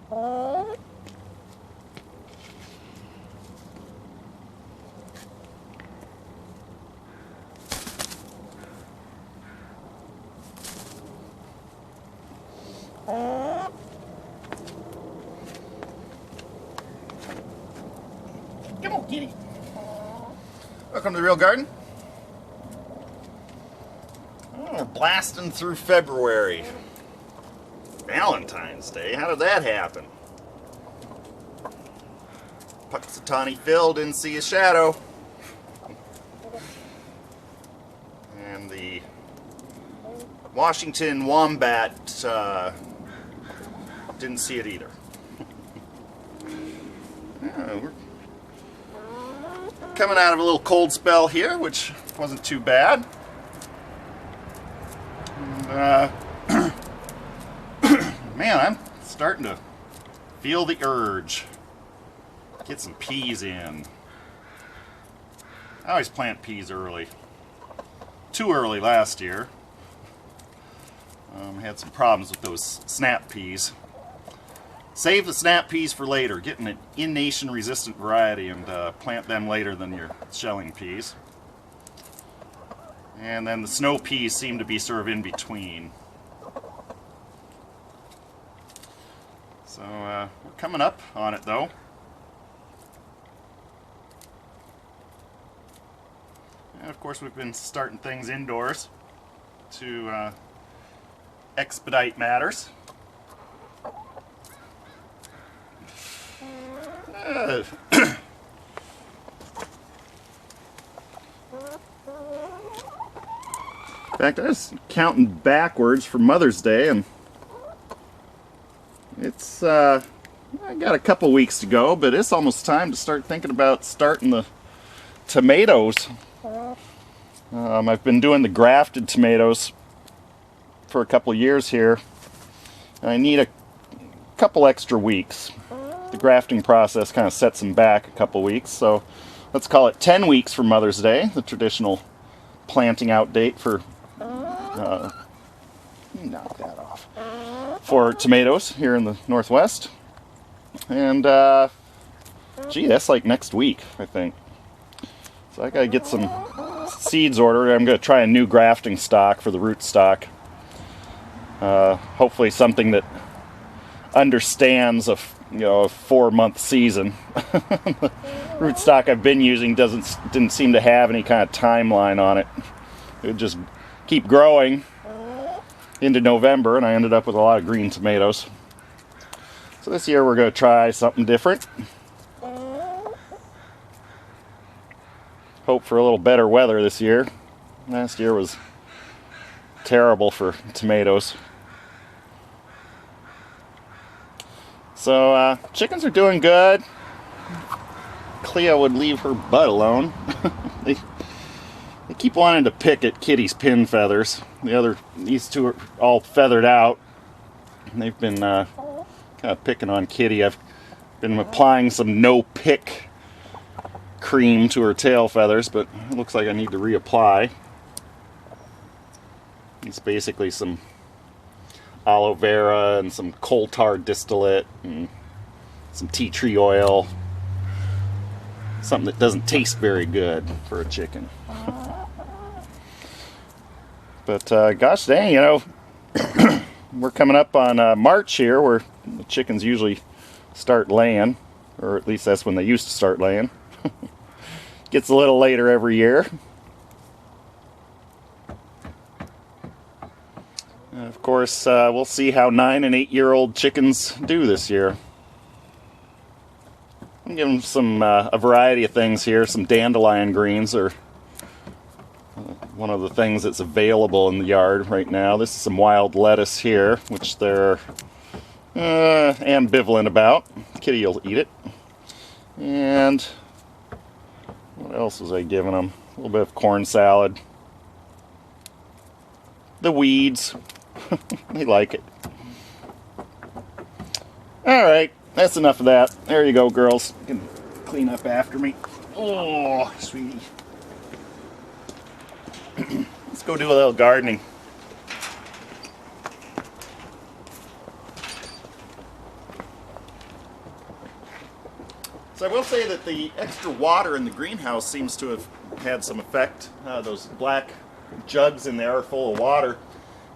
Come on, kitty. Welcome to the Weel Garden. Oh, we're blasting through February. Valentine's Day? How did that happen? Puxatawny Phil didn't see a shadow. And the Washington Wombat didn't see it either. Yeah, we're coming out of a little cold spell here, which wasn't too bad. And, man, I'm starting to feel the urge. Get some peas in. I always plant peas early. Too early last year. Had some problems with those snap peas. Save the snap peas for later. Get an in-nation resistant variety and plant them later than your shelling peas. And then the snow peas seem to be sort of in between. So we're coming up on it though. And of course we've been starting things indoors to expedite matters. In fact, I was counting backwards for Mother's Day, and it's I got a couple weeks to go, but it's almost time to start thinking about starting the tomatoes. I've been doing the grafted tomatoes for a couple years here, and I need a couple extra weeks. The grafting process kind of sets them back a couple weeks, so let's call it 10 weeks for Mother's Day, the traditional planting out date for knock that off, for tomatoes here in the Northwest. And gee, that's like next week, I think. So I gotta get some seeds ordered. I'm gonna try a new grafting stock for the root stock. Hopefully something that understands a 4-month season. The rootstock I've been using didn't seem to have any kind of timeline on it. It would just keep growing into November, and I ended up with a lot of green tomatoes. So this year we're going to try something different. Hope for a little better weather this year. Last year was terrible for tomatoes. So chickens are doing good. Cleo would leave her butt alone. They keep wanting to pick at Kitty's pin feathers. These two are all feathered out. And they've been kind of picking on Kitty. I've been applying some no-pick cream to her tail feathers, but it looks like I need to reapply. It's basically some aloe vera and some coal tar distillate and some tea tree oil. Something that doesn't taste very good for a chicken. But gosh dang, we're coming up on March here, where the chickens usually start laying, or at least that's when they used to start laying. Gets a little later every year. Of course, we'll see how 9- and 8-year-old chickens do this year. I'm giving them some a variety of things here. Some dandelion greens are one of the things that's available in the yard right now. This is some wild lettuce here, which they're ambivalent about. Kitty will eat it. And what else was I giving them? A little bit of corn salad. The weeds. They like it. Alright, that's enough of that. There you go, girls. You can clean up after me. Oh, sweetie. Let's go do a little gardening. So I will say that the extra water in the greenhouse seems to have had some effect. Those black jugs in there are full of water.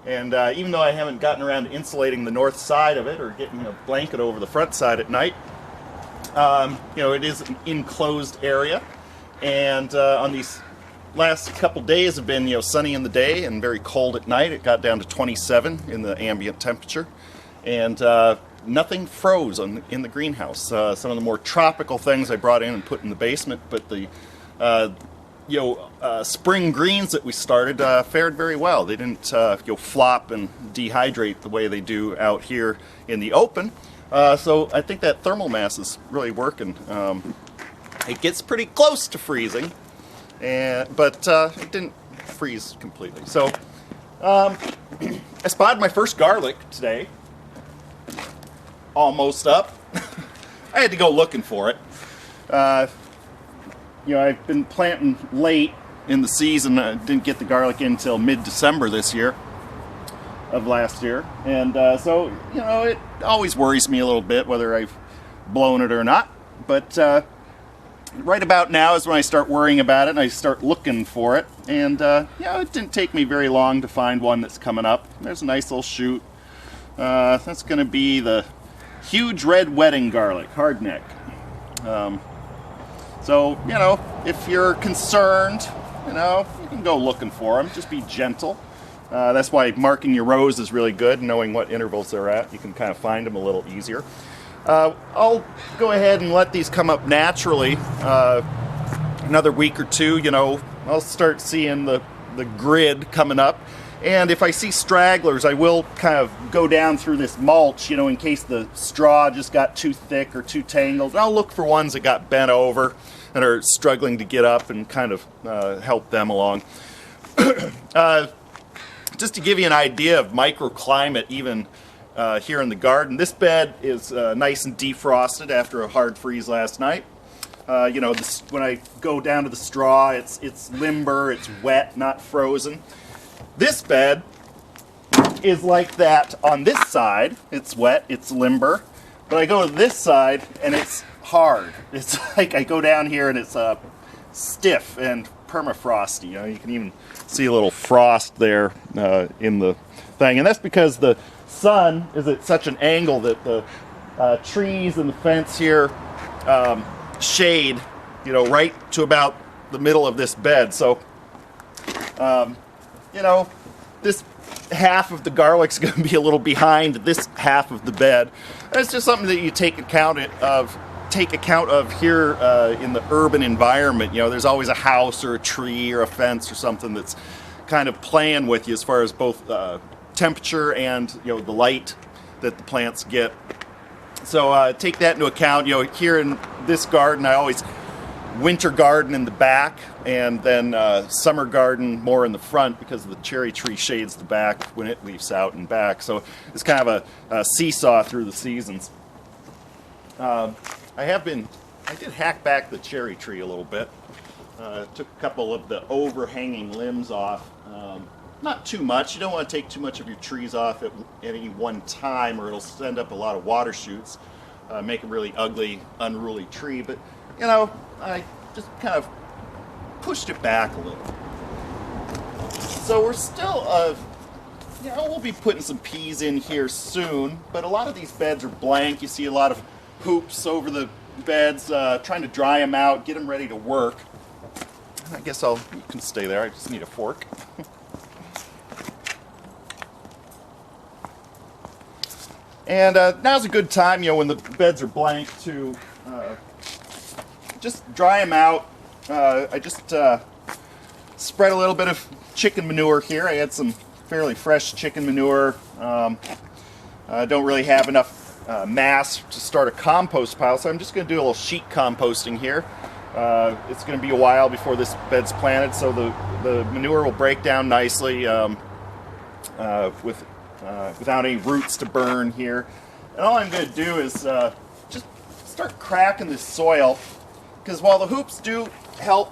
And even though I haven't gotten around to insulating the north side of it or getting a blanket over the front side at night, it is an enclosed area. And on these last couple days have been, sunny in the day and very cold at night. It got down to 27 in the ambient temperature. And nothing froze in the greenhouse. Some of the more tropical things I brought in and put in the basement, but the spring greens that we started fared very well. They didn't flop and dehydrate the way they do out here in the open. So I think that thermal mass is really working. It gets pretty close to freezing, but it didn't freeze completely. So I spotted my first garlic today. Almost up. I had to go looking for it. I've been planting late in the season. I didn't get the garlic in until mid-December this year, of last year. And so, it always worries me a little bit whether I've blown it or not. But right about now is when I start worrying about it and I start looking for it. And, it didn't take me very long to find one that's coming up. There's a nice little shoot. That's going to be the huge red wedding garlic, hardneck. So, if you're concerned, you can go looking for them. Just be gentle. That's why marking your rows is really good, knowing what intervals they're at. You can kind of find them a little easier. I'll go ahead and let these come up naturally. Another week or two, I'll start seeing the grid coming up. And if I see stragglers, I will kind of go down through this mulch, in case the straw just got too thick or too tangled. I'll look for ones that got bent over and are struggling to get up and kind of help them along. Just to give you an idea of microclimate, even here in the garden, this bed is nice and defrosted after a hard freeze last night. When I go down to the straw, it's limber, it's wet, not frozen. This bed is like that on this side. It's wet, it's limber. But I go to this side and it's hard. It's like I go down here and it's stiff and permafrosty. You can even see a little frost there in the thing. And that's because the sun is at such an angle that the trees and the fence here shade, right to about the middle of this bed. So this half of the garlic's going to be a little behind this half of the bed. It's just something that you take account of here in the urban environment. There's always a house or a tree or a fence or something that's kind of playing with you as far as both temperature and the light that the plants get. So take that into account. Here in this garden, I always winter garden in the back and then summer garden more in the front because the cherry tree shades the back when it leaves out and back. So it's kind of a seesaw through the seasons. I did hack back the cherry tree a little bit. Took a couple of the overhanging limbs off. Not too much. You don't want to take too much of your trees off at any one time or it'll send up a lot of water shoots. Make a really ugly, unruly tree. But I just kind of pushed it back a little. So we're still, we'll be putting some peas in here soon, but a lot of these beds are blank. You see a lot of hoops over the beds, trying to dry them out, get them ready to work. I guess you can stay there. I just need a fork. And now's a good time, when the beds are blank to just dry them out. I just spread a little bit of chicken manure here. I had some fairly fresh chicken manure. I don't really have enough mass to start a compost pile, so I'm just going to do a little sheet composting here. It's going to be a while before this bed's planted, so the manure will break down nicely without any roots to burn here. And all I'm going to do is just start cracking this soil, because while the hoops do help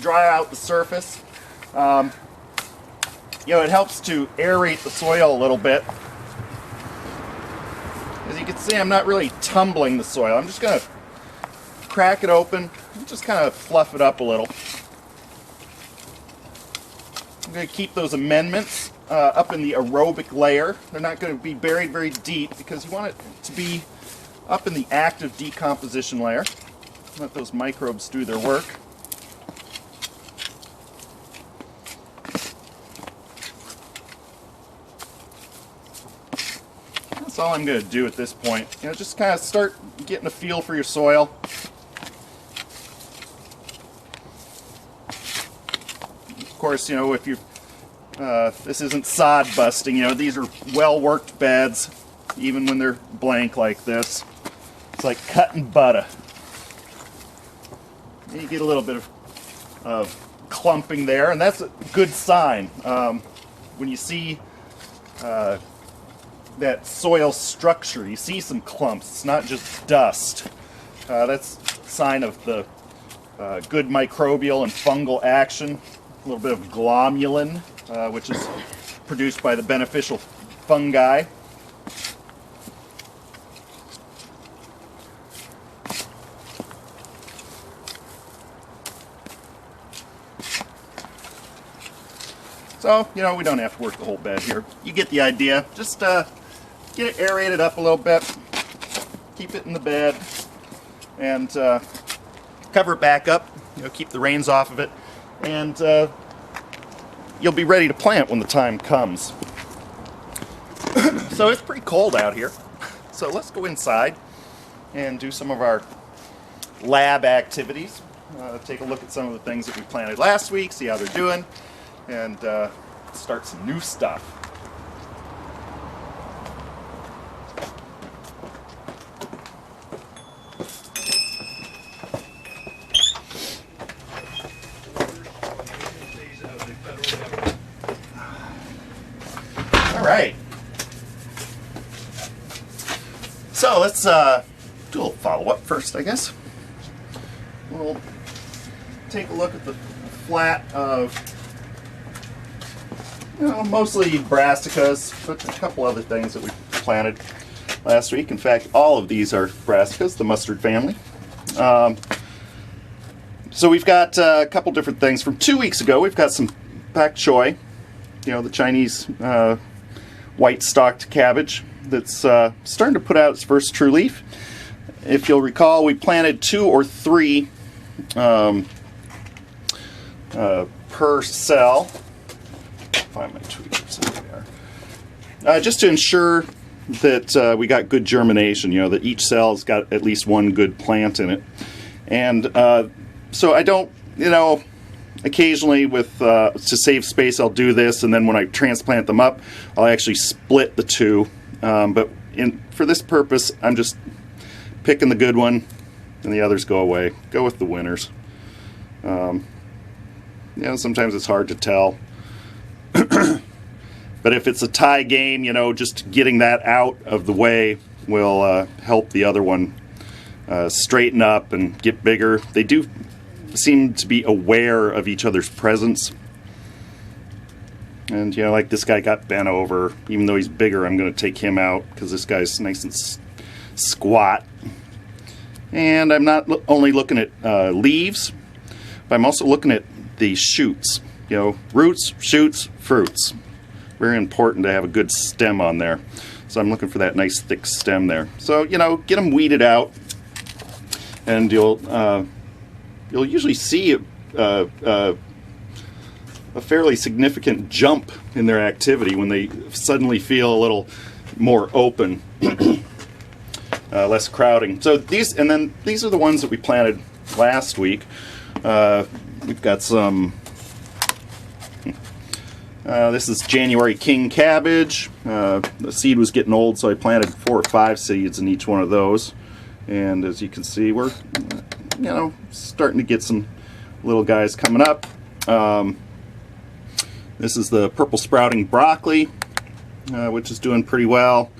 dry out the surface, it helps to aerate the soil a little bit. As you can see, I'm not really tumbling the soil. I'm just going to crack it open and just kind of fluff it up a little. I'm going to keep those amendments up in the aerobic layer. They're not going to be buried very deep because you want it to be up in the active decomposition layer. Let those microbes do their work. That's all I'm going to do at this point. You know, just kind of start getting a feel for your soil. Of course, you know, if you this isn't sod busting, you know, these are well-worked beds, even when they're blank like this. It's like cutting butter. You get a little bit of clumping there, and that's a good sign. When you see that soil structure, you see some clumps. It's not just dust. That's a sign of the good microbial and fungal action. A little bit of glomulin, which is produced by the beneficial fungi. So, you know, we don't have to work the whole bed here. You get the idea. Just get it aerated up a little bit. Keep it in the bed. And cover it back up. You know, keep the rains off of it. And you'll be ready to plant when the time comes. So it's pretty cold out here. So let's go inside and do some of our lab activities. Take a look at some of the things that we planted last week, see how they're doing, and start some new stuff. All right. So let's do a little follow-up first, I guess. We'll take a look at the flat of, you know, mostly brassicas, but a couple other things that we planted last week. In fact, all of these are brassicas, the mustard family. So we've got a couple different things. From 2 weeks ago, we've got some pak choy, you know, the Chinese white-stalked cabbage that's starting to put out its first true leaf. If you'll recall, we planted 2 or 3 per cell. Find my tweezers. There they are. Just to ensure that we got good germination, you know, that each cell's got at least one good plant in it. And so I don't, you know, occasionally with to save space I'll do this, and then when I transplant them up I'll actually split the 2. But for this purpose I'm just picking the good one and the others go away. Go with the winners. You know, sometimes it's hard to tell. But if it's a tie game, you know, just getting that out of the way will help the other one straighten up and get bigger. They do seem to be aware of each other's presence. And, you know, like this guy got bent over. Even though he's bigger, I'm going to take him out because this guy's nice and squat. And I'm not only looking at leaves, but I'm also looking at the shoots. You know, roots, shoots, fruits. Very important to have a good stem on there. So I'm looking for that nice thick stem there. So, you know, get them weeded out, and you'll usually see a fairly significant jump in their activity when they suddenly feel a little more open, less crowding. So these are the ones that we planted last week. We've got some. This is January King cabbage. The seed was getting old, so I planted 4 or 5 seeds in each one of those. And as you can see, we're, you know, starting to get some little guys coming up. This is the purple sprouting broccoli, which is doing pretty well.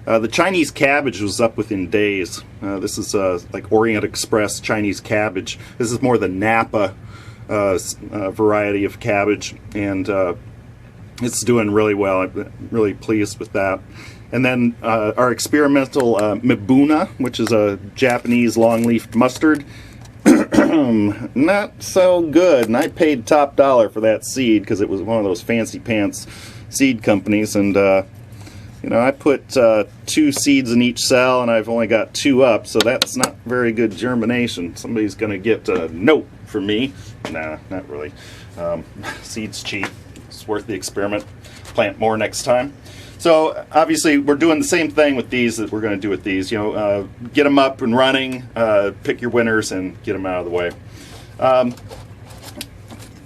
The Chinese cabbage was up within days. This is like Orient Express Chinese cabbage. This is more the Napa variety of cabbage, and it's doing really well. I'm really pleased with that. And then our experimental Mibuna, which is a Japanese long-leaf mustard. Not so good, and I paid top dollar for that seed because it was one of those fancy pants seed companies, and you know, I put 2 seeds in each cell and I've only got 2 up, so that's not very good germination. Somebody's gonna get a note from me. Nah, not really. Seeds cheap, it's worth the experiment. Plant more next time. So obviously we're doing the same thing with these that we're going to do with these. You know, get them up and running, pick your winners, and get them out of the way.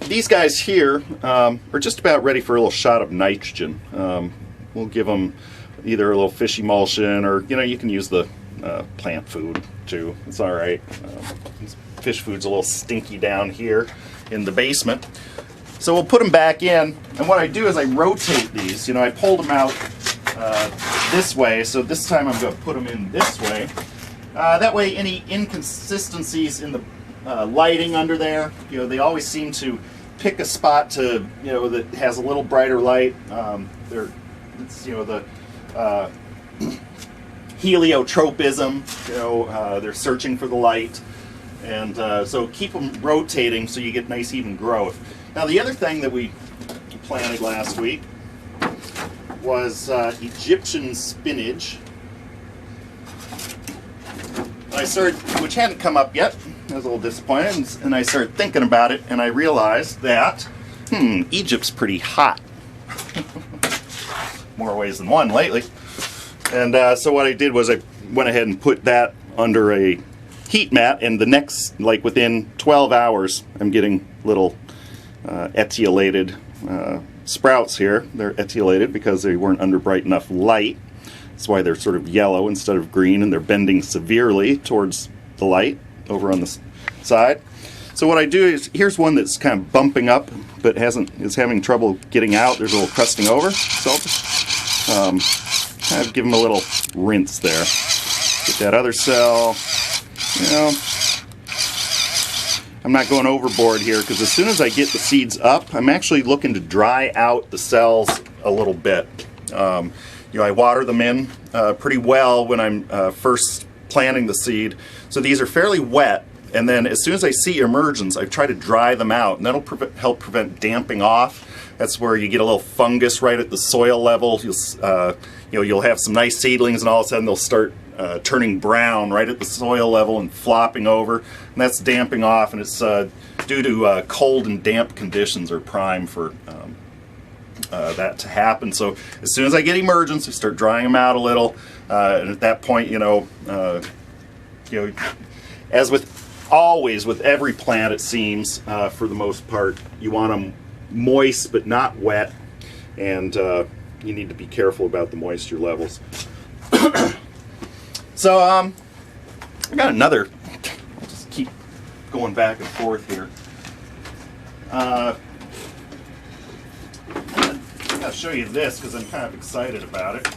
These guys here are just about ready for a little shot of nitrogen. We'll give them either a little fish emulsion, or you know, you can use the plant food too. It's all right. Fish food's a little stinky down here in the basement. So we'll put them back in, and what I do is I rotate these. You know, I pulled them out this way, so this time I'm going to put them in this way. That way any inconsistencies in the lighting under there, you know, they always seem to pick a spot to, you know, that has a little brighter light. It's, you know, the heliotropism, you know, they're searching for the light. And so keep them rotating so you get nice even growth. Now the other thing that we planted last week was Egyptian spinach. I started, which hadn't come up yet. I was a little disappointed, and I started thinking about it, and I realized that, Egypt's pretty hot. More ways than one lately. And so what I did was I went ahead and put that under a heat mat, and the next, like within 12 hours, I'm getting little etiolated sprouts here. They're etiolated because they weren't under bright enough light. That's why they're sort of yellow instead of green, and they're bending severely towards the light over on the side. So what I do is, here's one that's kind of bumping up but is having trouble getting out. There's a little crusting over. So kind of give them a little rinse there. Get that other cell, you know. I'm not going overboard here, because as soon as I get the seeds up, I'm actually looking to dry out the cells a little bit. You know, I water them in pretty well when I'm first planting the seed. So these are fairly wet, and then as soon as I see emergence, I try to dry them out, and that'll help prevent damping off. That's where you get a little fungus right at the soil level. You'll have some nice seedlings, and all of a sudden they'll start turning brown right at the soil level and flopping over, and that's damping off, and it's due to cold and damp conditions are prime for that to happen. So as soon as I get emergence, I start drying them out a little, and at that point, as with always with every plant, it seems, for the most part, you want them moist but not wet, and you need to be careful about the moisture levels. So I got another. I'll just keep going back and forth here. I'm going to show you this because I'm kind of excited about it.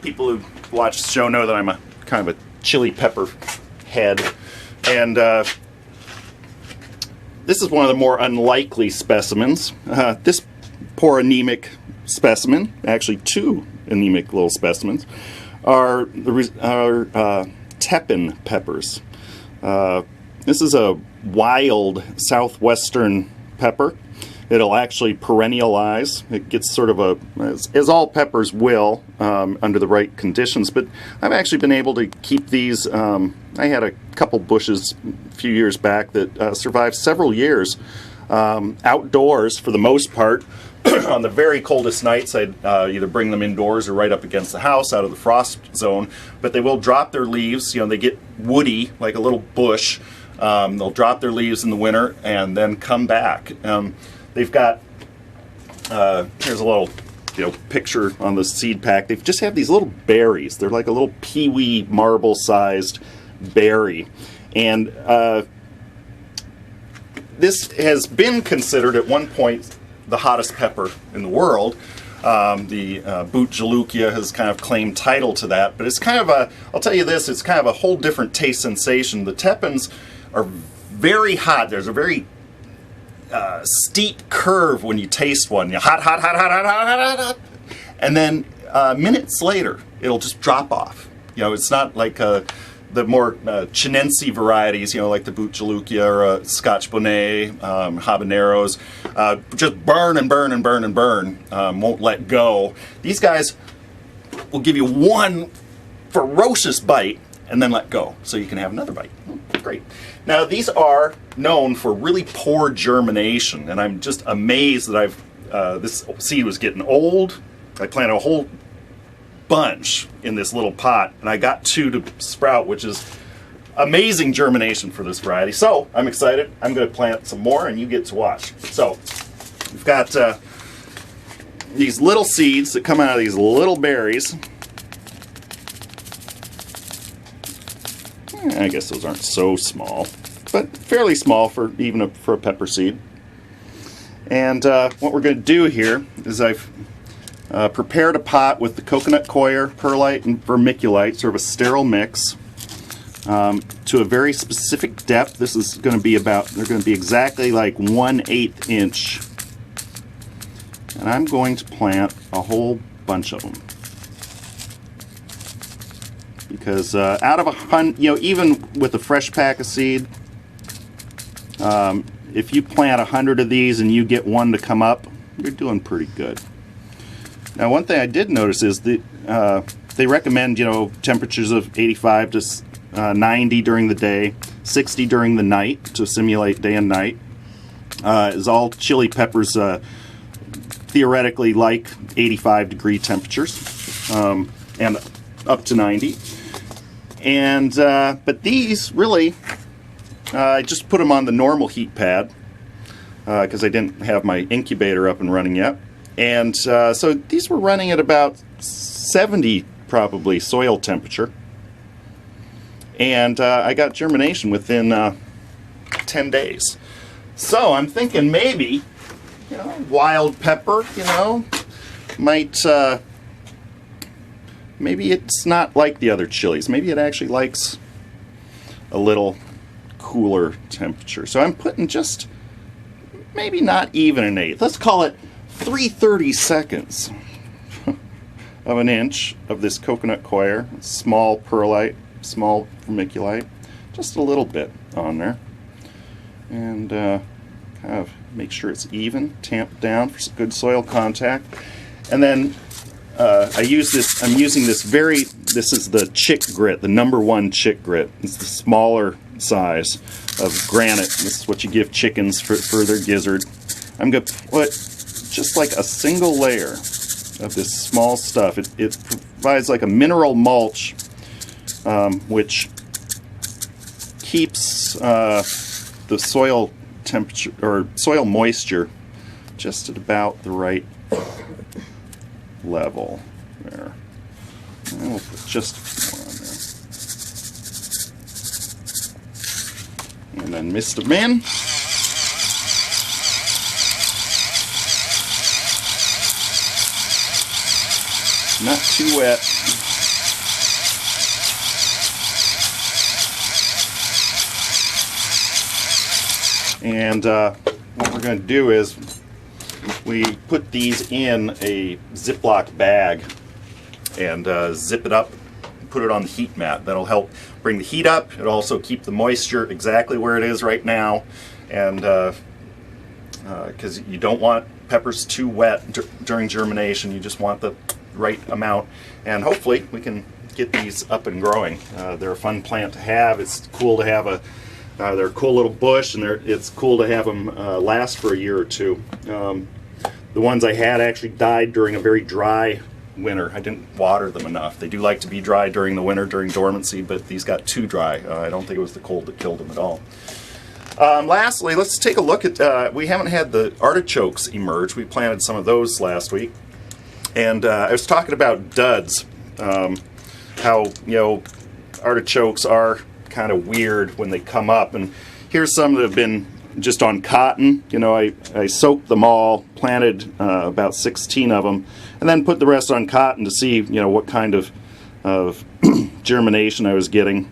People who watch the show know that I'm a kind of a chili pepper head, and this is one of the more unlikely specimens. This poor anemic specimen, actually 2 anemic little specimens, are tepin peppers. This is a wild southwestern pepper. It'll actually perennialize. It gets sort of as all peppers will, under the right conditions, but I've actually been able to keep these. I had a couple bushes a few years back that survived several years outdoors for the most part. On the very coldest nights, I'd either bring them indoors or right up against the house out of the frost zone, but they will drop their leaves. You know, they get woody like a little bush. They'll drop their leaves in the winter and then come back. They've got, here's a little picture on the seed pack. They just have these little berries. They're like a little peewee marble-sized berry. And this has been considered at one point the hottest pepper in the world. The Boot Jalukia has kind of claimed title to that, but it's kind of I'll tell you this, it's kind of a whole different taste sensation. The tepins are very hot. There's a very steep curve when you taste one. Hot, hot, hot, hot, hot, hot, hot, hot. And then minutes later, it'll just drop off. It's not like the more Chinense varieties, like the Buccioluccia or Scotch Bonnet, habaneros, just burn and burn and burn and burn, won't let go. These guys will give you one ferocious bite and then let go, so you can have another bite. Great. Now these are known for really poor germination, and I'm just amazed that this seed was getting old. I planted a whole bunch in this little pot, and I got 2 to sprout, which is amazing germination for this variety. So I'm excited. I'm going to plant some more, and you get to watch. So we've got these little seeds that come out of these little berries. I guess those aren't so small, but fairly small for even for a pepper seed. And what we're going to do here is I've prepared a pot with the coconut coir, perlite, and vermiculite, sort of a sterile mix, to a very specific depth. This is going to be they're going to be exactly like 1/8 inch. And I'm going to plant a whole bunch of them. Because out of 100, even with a fresh pack of seed, if you plant 100 of these and you get one to come up, you're doing pretty good. Now, one thing I did notice is that they recommend, temperatures of 85 to 90 during the day, 60 during the night to simulate day and night. As all chili peppers theoretically like 85-degree temperatures and up to 90. And but these really, I just put them on the normal heat pad because I didn't have my incubator up and running yet. And so these were running at about 70 probably soil temperature. And I got germination within 10 days. So I'm thinking maybe, wild pepper, might, maybe it's not like the other chilies. Maybe it actually likes a little cooler temperature. So I'm putting just, maybe not even 1/8. Let's call it 3/32 of an inch of this coconut coir, small perlite, small vermiculite, just a little bit on there, and kind of make sure it's even, tamp down for some good soil contact. And then I'm using this this is the chick grit, the #1 chick grit. It's the smaller size of granite. This is what you give chickens for their gizzard. I'm going to put just like a single layer of this small stuff. It provides like a mineral mulch, which keeps the soil temperature or soil moisture just at about the right level there. And we'll put just more on there. And then mist them in. Not too wet. And what we're going to do is we put these in a Ziploc bag and zip it up, put it on the heat mat. That'll help bring the heat up. It'll also keep the moisture exactly where it is right now, and because you don't want peppers too wet during germination. You just want the right amount, and hopefully we can get these up and growing. They're a fun plant to have. It's cool to have they're a cool little bush, and it's cool to have them last for a year or two. The ones I had actually died during a very dry winter. I didn't water them enough. They do like to be dry during the winter, during dormancy, but these got too dry. I don't think it was the cold that killed them at all. Lastly, let's take a look at, we haven't had the artichokes emerge. We planted some of those last week. And I was talking about duds, how, artichokes are kind of weird when they come up. And here's some that have been just on cotton. I soaked them all, planted about 16 of them, and then put the rest on cotton to see, what kind of germination I was getting.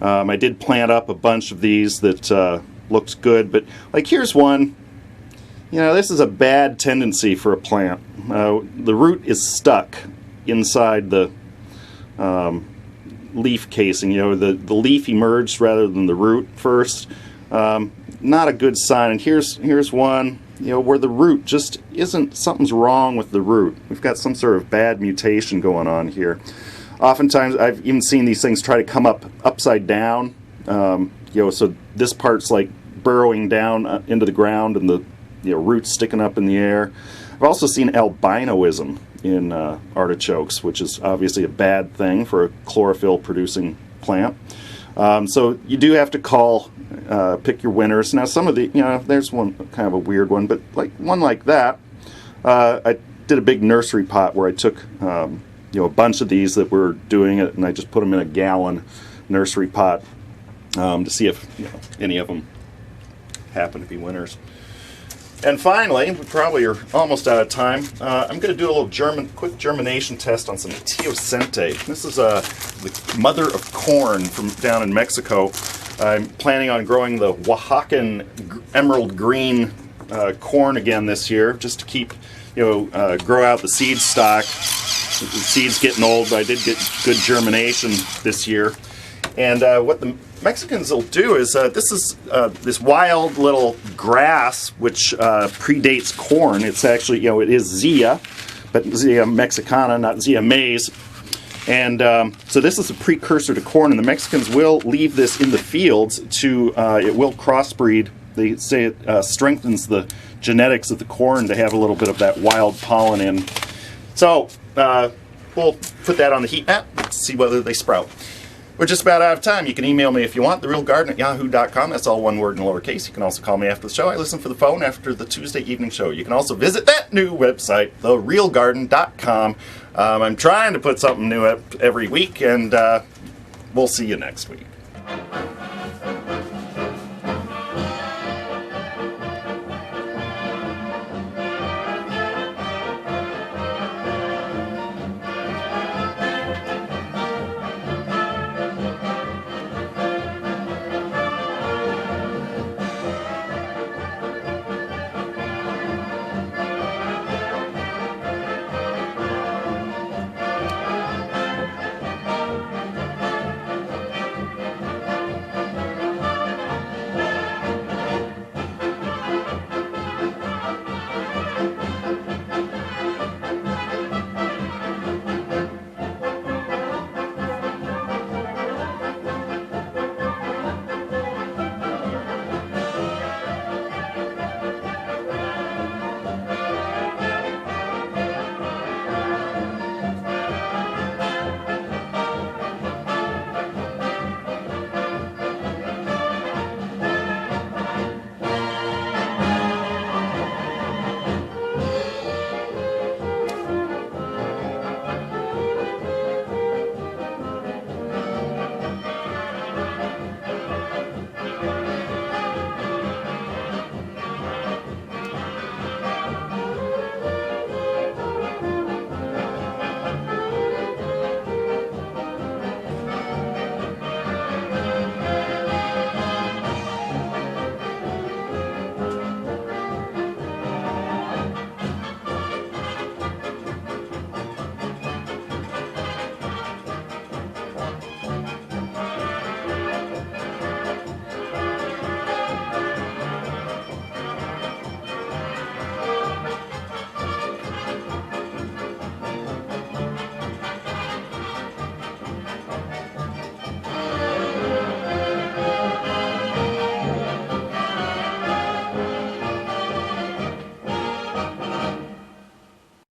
I did plant up a bunch of these that looked good, but like here's one You know, this is a bad tendency for a plant. The root is stuck inside the leaf casing. You know, the leaf emerged rather than the root first. Not a good sign. And here's one, you know, where the root just isn't, something's wrong with the root. We've got some sort of bad mutation going on here. Oftentimes I've even seen these things try to come up upside down. You know, so this part's like burrowing down into the ground and the roots sticking up in the air. I've also seen albinoism in artichokes, which is obviously a bad thing for a chlorophyll producing plant. So you do have to pick your winners. Now some of the, you know, there's one kind of a weird one, but like one like that, I did a big nursery pot where I took you know, a bunch of these that were doing it, and I just put them in a gallon nursery pot to see if, you know, any of them happen to be winners. And finally, we probably are almost out of time. I'm going to do a little quick germination test on some teosinte. This is the mother of corn from down in Mexico. I'm planning on growing the Oaxacan emerald green corn again this year, just to keep, you know, grow out the seed stock. The seed's getting old, but I did get good germination this year. And what the Mexicans will do is, this is this wild little grass which predates corn. It's actually, you know, it is Zea, but Zea mexicana, not Zea maize. And so this is a precursor to corn, and the Mexicans will leave this in the fields to, it will crossbreed. They say it strengthens the genetics of the corn to have a little bit of that wild pollen in. So we'll put that on the heat mat, see whether they sprout. We're just about out of time. You can email me if you want, therealgarden@yahoo.com. That's all one word in lowercase. You can also call me after the show. I listen for the phone after the Tuesday evening show. You can also visit that new website, therealgarden.com. I'm trying to put something new up every week, and we'll see you next week.